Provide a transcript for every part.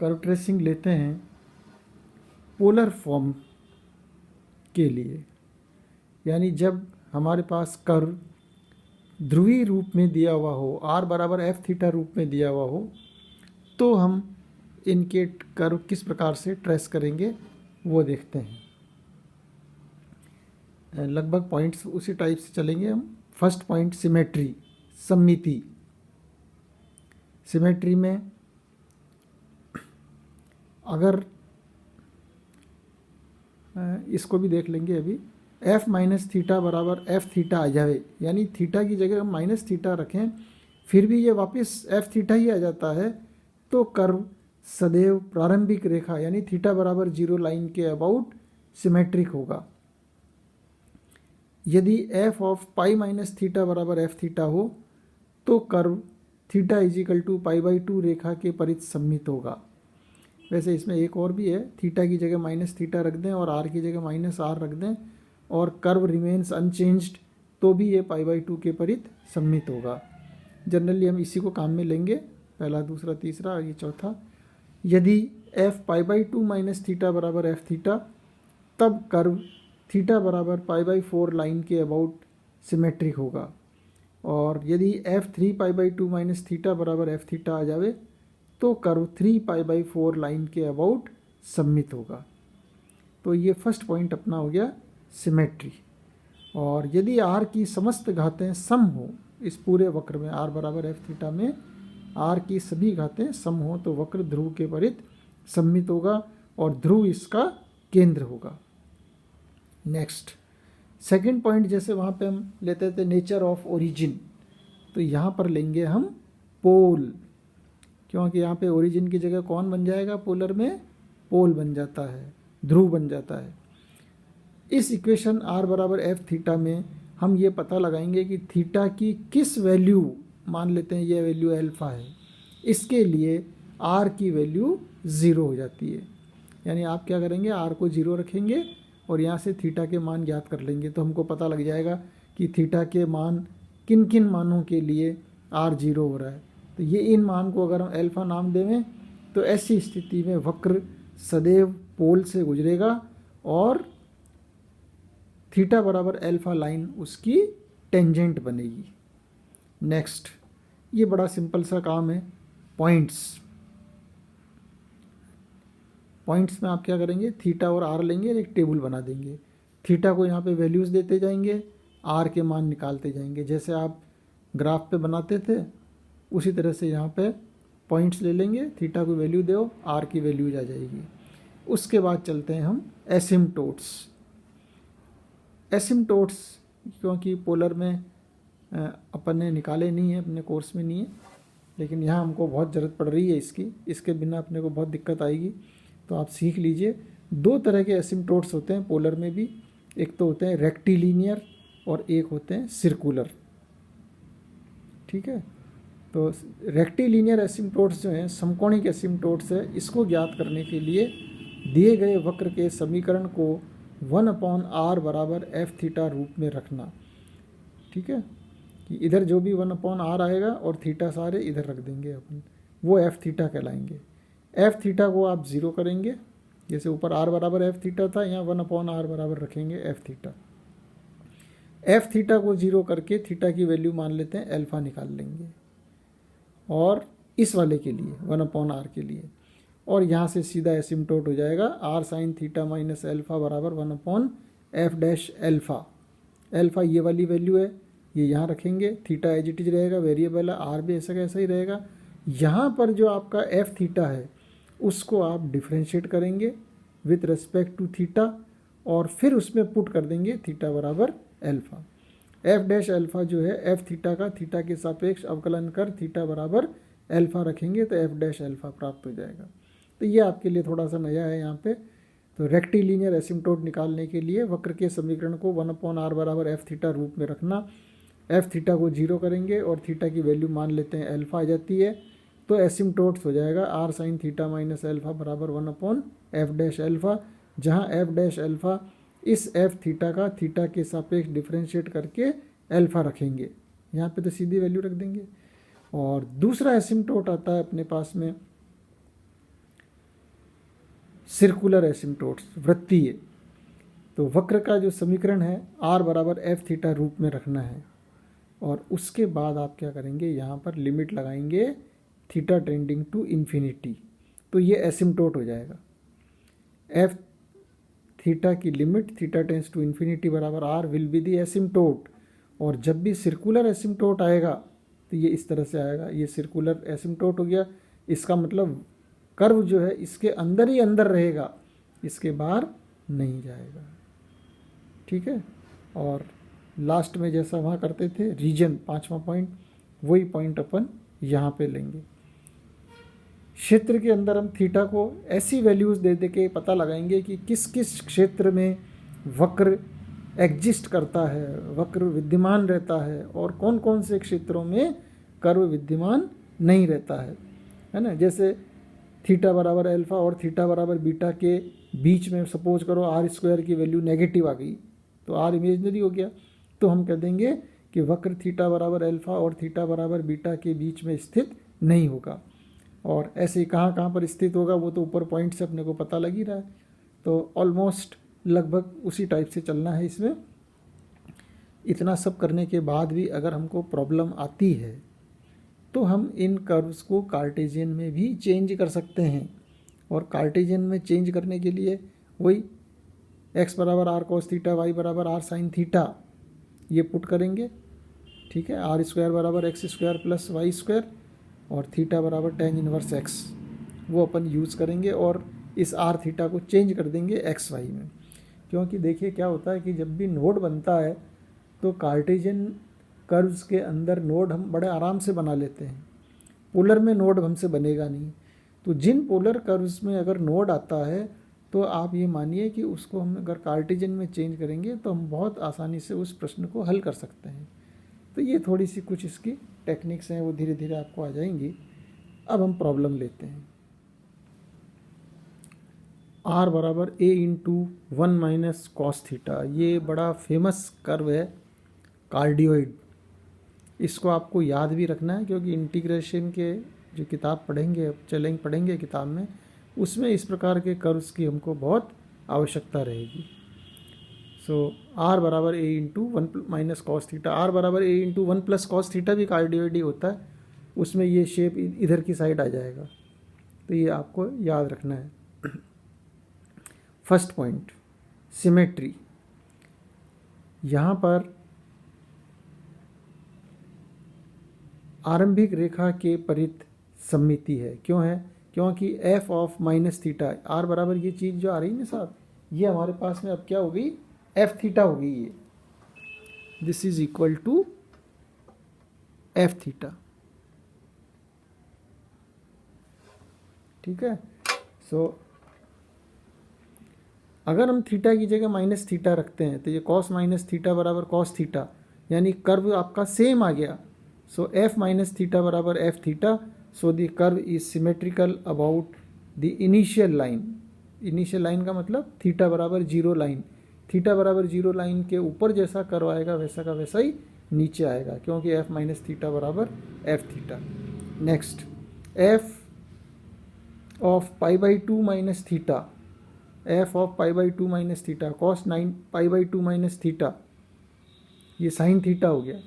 Curve tracing लेते हैं polar form के लिए, यानी जब हमारे पास कर्व ध्रुवीय रूप में दिया हुआ हो, r बराबर एफ थीटा रूप में दिया हुआ हो, तो हम इनके कर्व किस प्रकार से ट्रेस करेंगे वो देखते हैं। लगभग पॉइंट्स उसी टाइप से चलेंगे हम। फर्स्ट पॉइंट सिमेट्री, सममिति। सिमेट्री में अगर इसको भी देख लेंगे अभी, एफ माइनस थीटा बराबर एफ थीटा आ जाए, यानी थीटा की जगह हम माइनस थीटा रखें फिर भी ये वापस एफ थीटा ही आ जाता है, तो कर्व सदैव प्रारंभिक रेखा यानी थीटा बराबर 0 लाइन के अबाउट सिमेट्रिक होगा। यदि F of pi minus theta बराबर एफ थीटा हो तो curve theta is equal to pi by 2 रेखा के परित सममित होगा। वैसे इसमें एक और भी है, थीटा की जगह माइनस थीटा रख दें और आर की जगह माइनस आर रख दें और कर्व रिमेन्स अनचेंज्ड, तो भी ये पाई बाई 2 के परित सममित होगा। जनरली हम इसी को काम में लेंगे, पहला, दूसरा, तीसरा और ये चौथा। यदि F pi by 2 minus theta बराबर एफ थीटा, तब कर्व थीटा बराबर पाई बाई 4 लाइन के अबाउट सिमेट्रिक होगा। और यदि F 3 pi by 2 minus theta बराबर एफ थीटा आ जावे तो कर्व 3 पाई बाई 4 लाइन के अबाउट सममित होगा। तो ये फर्स्ट पॉइंट अपना हो गया सिमेट्री। और यदि आर की समस्त घातें सम हो, इस पूरे वक्र में आर बराबर एफ थीटा में आर की सभी घातें सम हो, तो वक्र ध्रुव के परित सममित होगा और ध्रुव इसका केंद्र होगा। नेक्स्ट सेकंड पॉइंट, जैसे वहाँ पे हम लेते थे नेचर ऑफ ओरिजिन, तो यहाँ पर लेंगे हम पोल, क्योंकि यहाँ पे ओरिजिन की जगह कौन बन जाएगा पोलर में, पोल बन जाता है, ध्रुव बन जाता है। इस इक्वेशन आर बराबर एफ थीटा में हम ये पता लगाएंगे कि थीटा की किस वैल्यू, मान लेते हैं ये वैल्यू अल्फा है, इसके लिए आर की वैल्यू 0 हो जाती है। यानी आप क्या करेंगे, आर को 0 रखेंगे और यहाँ से थीटा के मान ज्ञात कर लेंगे, तो हमको पता लग जाएगा कि थीटा के मान किन किन मानों के लिए आर 0 हो रहा है। तो ये इन मान को अगर हम अल्फा नाम देवें तो ऐसी स्थिति में वक्र सदैव पोल से गुजरेगा और थीटा बराबर अल्फा लाइन उसकी टेंजेंट बनेगी। नेक्स्ट, ये बड़ा सिंपल सा काम है, पॉइंट्स। पॉइंट्स में आप क्या करेंगे, थीटा और आर लेंगे और एक टेबल बना देंगे। थीटा को यहाँ पे वैल्यूज़ देते जाएंगे, आर के मान निकालते जाएंगे। जैसे आप ग्राफ पे बनाते थे उसी तरह से यहाँ पे पॉइंट्स ले लेंगे, थीटा को वैल्यू दो, आर की वैल्यूज आ जाएगी। उसके बाद चलते हैं हम एसिम्टोट्स। एसिम्टोट्स क्योंकि पोलर में अपन ने निकाले नहीं है, अपने कोर्स में नहीं है, लेकिन यहाँ हमको बहुत ज़रूरत पड़ रही है इसकी, इसके बिना अपने को बहुत दिक्कत आएगी, तो आप सीख लीजिए। 2 तरह के एसिम्टोट्स होते हैं पोलर में भी, एक तो होते हैं रेक्टिलिनियर और एक होते हैं सर्कुलर। ठीक है, तो रेक्टिलिनियर एसिम्टोट्स जो हैं, समकोणिक एसिम्टोट्स है, इसको ज्ञात करने के लिए दिए गए वक्र के समीकरण को 1/r बराबर एफ थीटा रूप में रखना। ठीक है, कि इधर जो भी 1/r आएगा और थीटा सारे इधर रख देंगे अपन, वो एफ थीटा कहलाएंगे। एफ थीटा को आप 0 करेंगे, जैसे ऊपर r बराबर एफ थीटा था, यहाँ 1/r बराबर रखेंगे एफ थीटा। एफ थीटा को 0 करके थीटा की वैल्यू मान लेते हैं, अल्फा निकाल लेंगे, और इस वाले के लिए 1/r के लिए, और यहाँ से सीधा एसिम्टोट हो जाएगा r sine theta minus alpha बराबर 1/f डैश अल्फा। अल्फा ये वाली वैल्यू है, ये यहाँ रखेंगे, थीटा एज इट इज रहेगा, वेरिएबल है, r भी ऐसा कैसा ही रहेगा। यहाँ पर जो आपका एफ थीटा है उसको आप डिफ्रेंशिएट करेंगे विथ रिस्पेक्ट टू थीटा, और फिर उसमें पुट कर देंगे थीटा बराबर अल्फा। एफ डैश अल्फा जो है एफ थीटा का थीटा के सापेक्ष अवकलन कर थीटा बराबर अल्फा रखेंगे तो एफ डैश अल्फा प्राप्त हो जाएगा। तो ये आपके लिए थोड़ा सा नया है यहाँ पे। तो रेक्टिलिनियर एसिम्टोट निकालने के लिए वक्र के समीकरण को 1/r बराबर एफ थीटा रूप में रखना, एफ थीटा को 0 करेंगे और थीटा की वैल्यू मान लेते हैं अल्फा आ जाती है, तो एसिम्टोट्स हो जाएगा r sine theta minus alpha बराबर 1/f डैश अल्फा, जहाँ f डैश अल्फा इस f थीटा का थीटा के सापेक्ष डिफ्रेंशिएट करके अल्फा रखेंगे, यहाँ पे तो सीधी वैल्यू रख देंगे। और दूसरा एसिम्टोट आता है अपने पास में सर्कुलर एसिम्टोट्स, वृत्तीय। तो वक्र का जो समीकरण है r बराबर एफ थीटा रूप में रखना है, और उसके बाद आप क्या करेंगे, यहाँ पर लिमिट लगाएंगे थीटा टेंडिंग टू इन्फिनिटी, तो ये एसिम्टोट हो जाएगा। एफ थीटा की limit theta tends to infinity बराबर r will be the asymptote. और जब भी सर्कुलर एसिम्टोट आएगा तो ये इस तरह से आएगा, ये सर्कुलर एसिम्टोट हो गया। इसका मतलब कर्व जो है इसके अंदर ही अंदर रहेगा, इसके बाहर नहीं जाएगा। ठीक है। और लास्ट में जैसा वहाँ करते थे रीजन, 5वां पॉइंट, वही पॉइंट अपन यहाँ पे लेंगे। क्षेत्र के अंदर हम थीटा को ऐसी वैल्यूज़ दे दे के पता लगाएंगे कि किस किस क्षेत्र में वक्र एग्जिस्ट करता है, वक्र विद्यमान रहता है, और कौन कौन से क्षेत्रों में कर्व विद्यमान नहीं रहता है ना। जैसे थीटा बराबर अल्फा और थीटा बराबर बीटा के बीच में सपोज करो आर स्क्वायर की वैल्यू नेगेटिव आ गई, तो आर इमेजनरी हो गया, तो हम कह देंगे कि वक्र थीटा बराबर अल्फा और थीटा बराबर बीटा के बीच में स्थित नहीं होगा। और ऐसे ही कहाँ कहाँ पर स्थित होगा वो तो ऊपर पॉइंट से अपने को पता लग ही रहा है। तो ऑलमोस्ट लगभग उसी टाइप से चलना है इसमें। इतना सब करने के बाद भी अगर हमको प्रॉब्लम आती है तो हम इन कर्व्स को कार्टेशियन में भी चेंज कर सकते हैं। और कार्टेशियन में चेंज करने के लिए वही x बराबर आर कॉस थीटा, y बराबर आर साइन थीटा ये पुट करेंगे। ठीक है। आर स्क्वायर बराबर X square plus Y square, और थीटा बराबर टेन इनवर्स x, वो अपन यूज़ करेंगे और इस आर थीटा को चेंज कर देंगे एक्स वाई में। क्योंकि देखिए क्या होता है कि जब भी नोड बनता है तो कार्टेशियन कर्व्स के अंदर नोड हम बड़े आराम से बना लेते हैं, पोलर में नोड हमसे बनेगा नहीं। तो जिन पोलर कर्व्स में अगर नोड आता है तो आप ये मानिए कि उसको हम अगर कार्टेशियन में चेंज करेंगे तो हम बहुत आसानी से उस प्रश्न को हल कर सकते हैं। तो ये थोड़ी सी कुछ इसकी टेक्निक्स हैं, वो धीरे धीरे आपको आ जाएंगी। अब हम प्रॉब्लम लेते हैं। r बराबर a into 1 minus cos theta, ये बड़ा फेमस कर्व है कार्डियोइड। इसको आपको याद भी रखना है क्योंकि इंटीग्रेशन के जो किताब पढ़ेंगे किताब में, उसमें इस प्रकार के कर्व्स की हमको बहुत आवश्यकता रहेगी। सो r बराबर a into 1 minus cos theta, r बराबर a into 1 plus cos theta भी कार्डियोइड ही होता है, उसमें ये शेप इधर की साइड आ जाएगा। तो ये आपको याद रखना है। First point, symmetry. यहाँ पर आरंभिक रेखा के परित सममिति है। क्यों है? क्योंकि f of minus theta, r बराबर ये चीज़ जो आ रही है ना साहब, ये हमारे पास में अब क्या हो गई, f थीटा हो गई। ये this is equal to f theta. ठीक है। सो अगर हम थीटा की जगह माइनस थीटा रखते हैं तो ये कॉस माइनस थीटा बराबर कॉस थीटा, यानी कर्व आपका सेम आ गया। सो f माइनस थीटा बराबर f theta. So the curve is symmetrical about the initial line. Initial line का मतलब थीटा बराबर जीरो लाइन। थीटा बराबर जीरो लाइन के ऊपर जैसा कर्व आएगा वैसा का वैसा ही नीचे आएगा, क्योंकि f माइनस थीटा बराबर f theta. Next, f of pi by two minus theta, f of pi by two minus theta cos 9 pi by two minus theta, ये साइन थीटा हो गया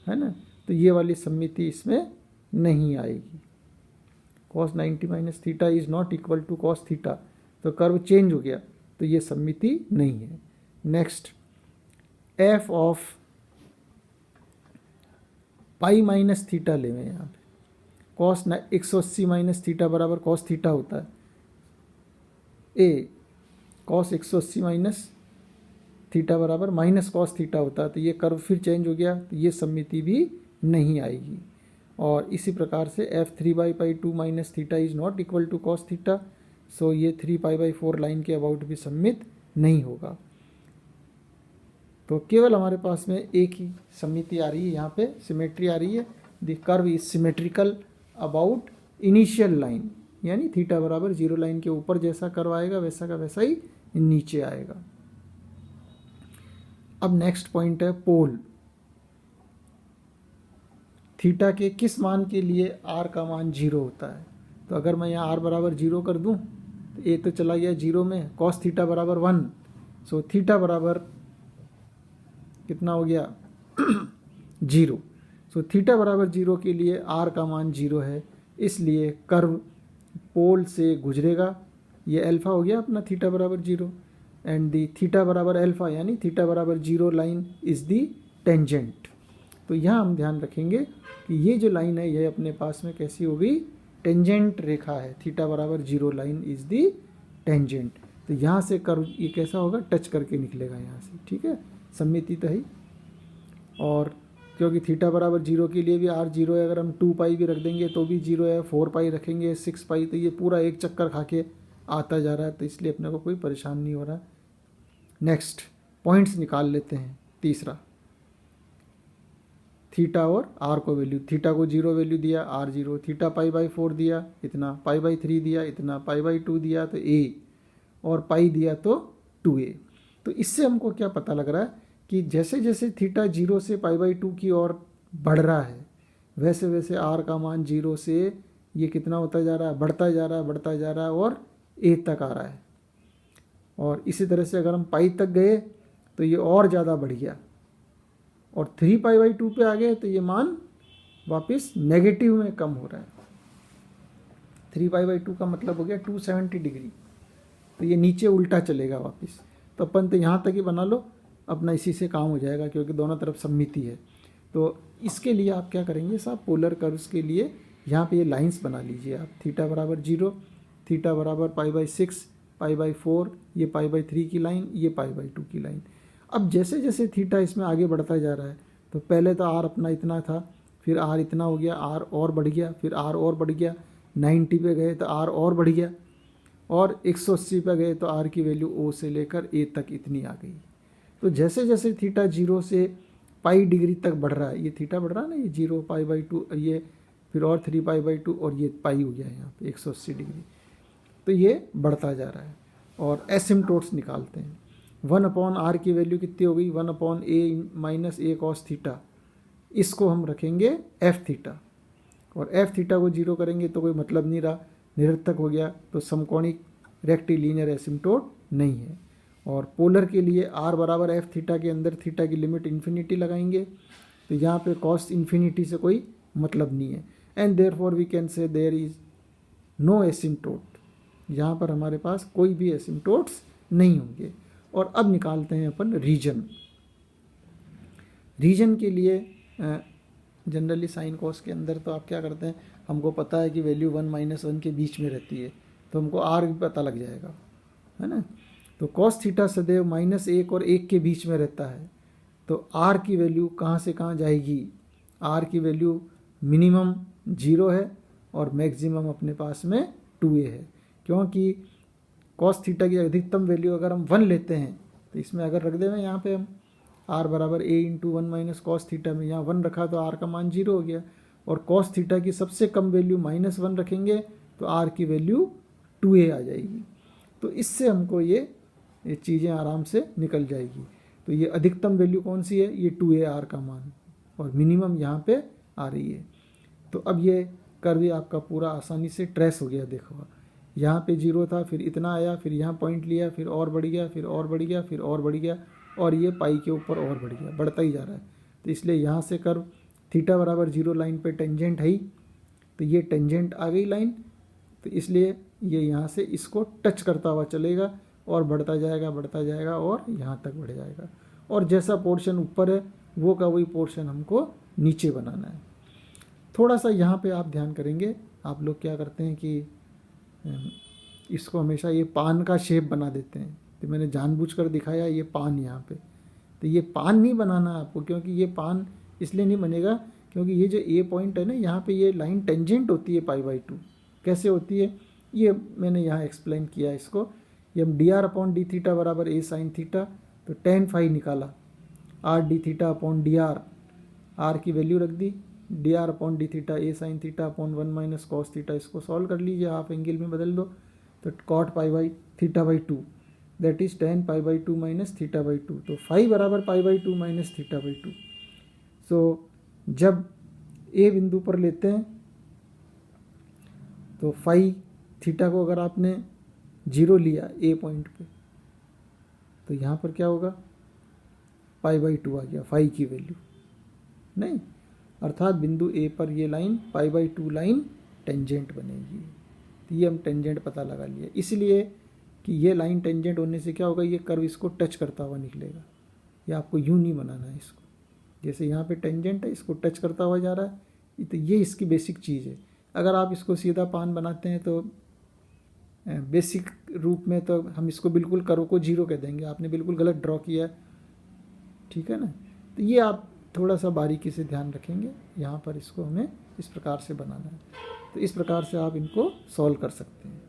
है ना। तो ये वाली सममिति इसमें नहीं आएगी। Cos 90 minus theta is not equal to cos theta, तो कर्व चेंज हो गया, तो ये सममिति नहीं है। Next, f of pi minus theta ले में यहाँ पे कॉस 180 माइनस थीटा बराबर कॉस थीटा होता है। ए कॉस 180 माइनस थीटा बराबर माइनस कॉस थीटा होता है, तो ये कर्व फिर चेंज हो गया, तो ये सममिति भी नहीं आएगी। और इसी प्रकार से f 3 by pi two minus theta is not equal to cos theta, so ये 3 पाई बाई 4 लाइन के अबाउट भी सम्मित नहीं होगा। तो केवल हमारे पास में एक ही सममिति आ रही है, यहाँ पे सिमेट्री आ रही है। The curve is symmetrical about initial line, यानी थीटा बराबर जीरो लाइन के ऊपर जैसा कर्व आएगा वैसा का वैसा ही नीचे आएगा। अब नेक्स्ट पॉइंट है पोल। थीटा के किस मान के लिए r का मान 0 होता है? तो अगर मैं यहाँ r बराबर 0 कर दूँ तो ए तो चला गया 0 में, कॉस थीटा बराबर 1, सो थीटा बराबर कितना हो गया 0। सो थीटा बराबर 0 के लिए आर का मान 0 है, इसलिए कर्व पोल से गुजरेगा। ये अल्फा हो गया अपना थीटा बराबर 0 एंड दी थीटा बराबर अल्फा यानी थीटा बराबर 0 लाइन इज़ दी टेंजेंट। तो यहाँ हम ध्यान रखेंगे कि ये जो लाइन है ये अपने पास में कैसी हो गई, टेंजेंट रेखा है। थीटा बराबर 0 लाइन इज़ दी टेंजेंट। तो यहाँ से कर्व ये कैसा होगा, टच करके निकलेगा यहाँ से, ठीक है, सममिति तो है। और क्योंकि थीटा बराबर 0 के लिए भी आर 0 है, अगर हम 2 पाई भी रख देंगे तो भी 0 है, 4 पाई रखेंगे 6 पाई, तो ये पूरा एक चक्कर खा के आता जा रहा है, तो इसलिए अपने को कोई परेशान नहीं हो रहा। नेक्स्ट पॉइंट्स निकाल लेते हैं। तीसरा, थीटा और आर को वैल्यू, थीटा को 0 वैल्यू दिया, आर 0, थीटा π/4 दिया इतना, π/3 दिया इतना, π/2 दिया तो a, और पाई दिया तो 2a। तो इससे हमको क्या पता लग रहा है कि जैसे जैसे थीटा 0 से π/2 की ओर बढ़ रहा है, वैसे वैसे आर का मान 0 से ये कितना होता जा रहा है, बढ़ता जा रहा है, बढ़ता जा रहा है और a तक आ रहा है। और इसी तरह से अगर हम पाई तक गए तो ये और ज़्यादा बढ़ गया, और 3π/2 पे आ गए तो ये मान वापस नेगेटिव में कम हो रहा है। 3π/2 का मतलब हो गया 270 डिग्री, तो ये नीचे उल्टा चलेगा वापस। तो अपन तो यहाँ तक ही बना लो, अपना इसी से काम हो जाएगा क्योंकि दोनों तरफ सममिति है। तो इसके लिए आप क्या करेंगे साहब, पोलर कर्व्स के लिए यहाँ पे ये लाइंस बना लीजिए आप। थीटा बराबर 0, थीटा बराबर π/6, π/4, ये π/3 की लाइन, ये π/2 की लाइन। अब जैसे जैसे थीटा इसमें आगे बढ़ता जा रहा है, तो पहले तो आर अपना इतना था, फिर आर इतना हो गया, आर और बढ़ गया, फिर आर और बढ़ गया, 90 पे गए तो आर और बढ़ गया, और 180 पे गए तो आर की वैल्यू ओ से लेकर ए तक इतनी आ गई। तो जैसे जैसे थीटा 0 से पाई डिग्री तक बढ़ रहा है, ये थीटा बढ़ रहा है ना, ये 0 π/2, ये फिर और 3π/2, और ये पाई हो गया यहाँ पे 180 डिग्री। तो ये बढ़ता जा रहा है। और एसिम्टोट्स निकालते हैं। 1/r की वैल्यू कितनी हो गई, 1/a - a cos थीटा, इसको हम रखेंगे एफ थीटा, और एफ थीटा को 0 करेंगे तो कोई मतलब नहीं रहा, निरर्थक हो गया, तो समकोणिक रेक्टिलिनियर एसिम्टोट नहीं है। और पोलर के लिए r बराबर एफ थीटा के अंदर थीटा की लिमिट इन्फिनिटी लगाएंगे, तो यहाँ पे कॉस इन्फिनिटी से कोई मतलब नहीं है, and therefore we can say there is no asymptote, यहाँ पर हमारे पास कोई भी एसिम्टोट्स नहीं होंगे। और अब निकालते हैं अपन रीजन। रीजन के लिए जनरली साइन कॉस के अंदर तो आप क्या करते हैं, हमको पता है कि वैल्यू 1 - 1 के बीच में रहती है, तो हमको आर भी पता लग जाएगा, है ना। तो कॉस थीटा सदैव -1 और 1 के बीच में रहता है, तो आर की वैल्यू कहाँ से कहाँ जाएगी, आर की वैल्यू मिनिमम 0 है और मैक्सिमम अपने पास में 2a है, क्योंकि कॉस थीटा की अधिकतम वैल्यू अगर हम 1 लेते हैं, तो इसमें अगर रख दें यहाँ पे हम r बराबर a × 1 - cos थीटा में यहाँ 1 रखा तो r का मान 0 हो गया, और कॉस थीटा की सबसे कम वैल्यू -1 रखेंगे तो r की वैल्यू 2a आ जाएगी। तो इससे हमको ये चीज़ें आराम से निकल जाएगी। तो ये अधिकतम वैल्यू कौन सी है, ये 2a r का मान, और मिनिमम यहाँ पे आ रही है। तो अब ये कर्व आपका पूरा आसानी से ट्रेस हो गया। देखो यहाँ पे 0 था, फिर इतना आया, फिर यहाँ पॉइंट लिया, फिर और बढ़ गया, फिर और बढ़ गया, फिर और बढ़ गया, और ये पाई के ऊपर और बढ़ गया, बढ़ता ही जा रहा है। तो इसलिए यहाँ से कर्व थीटा बराबर 0 लाइन पे टेंजेंट है ही, तो ये टेंजेंट आ गई लाइन, तो इसलिए ये यहाँ से इसको टच करता हुआ चलेगा और बढ़ता जाएगा, बढ़ता जाएगा और यहाँ तक बढ़ जाएगा। और जैसा पोर्शन ऊपर है वो का वही पोर्शन हमको नीचे बनाना है। थोड़ा सा यहाँ पे आप ध्यान करेंगे, आप लोग क्या करते हैं कि इसको हमेशा ये पान का शेप बना देते हैं, तो मैंने जानबूझकर दिखाया ये पान यहाँ पे, तो ये पान नहीं बनाना आपको, क्योंकि ये पान इसलिए नहीं बनेगा क्योंकि ये जो ए पॉइंट है ना, यहाँ पे ये लाइन टेंजेंट होती है π/2। कैसे होती है ये मैंने यहाँ एक्सप्लेन किया इसको। ये हम dr/d थीटा बराबर a sin थीटा, तो tan phi निकाला, r d theta upon dr, r की वैल्यू रख दी, dr/d theta a sin theta upon 1 - cos theta, इसको सॉल्व कर लीजिए, हाफ एंगल में बदल दो, तो cot π/2 दैट इज tan π/2 - θ/2, तो phi बराबर π/2 - θ/2। सो जब a बिंदु पर लेते हैं तो फाई थीटा को अगर आपने 0 लिया ए पॉइंट पे, तो यहाँ पर क्या होगा, π/2 आ गया, फाई की वैल्यू नहीं, अर्थात बिंदु ए पर ये लाइन π/2 लाइन टेंजेंट बनेगी। तो ये हम टेंजेंट पता लगा लिया, इसलिए कि ये लाइन टेंजेंट होने से क्या होगा, ये कर्व इसको टच करता हुआ निकलेगा। ये आपको यूँ नहीं बनाना है इसको, जैसे यहाँ पे टेंजेंट है, इसको टच करता हुआ जा रहा है, तो ये इसकी बेसिक चीज़ है। अगर आप इसको सीधा पान बनाते हैं तो बेसिक रूप में तो हम इसको बिल्कुल कर्व को 0 कह देंगे, आपने बिल्कुल गलत ड्रॉ किया, ठीक है ना। तो ये आप थोड़ा सा बारीकी से ध्यान रखेंगे, यहाँ पर इसको हमें इस प्रकार से बनाना है। तो इस प्रकार से आप इनको सॉल्व कर सकते हैं।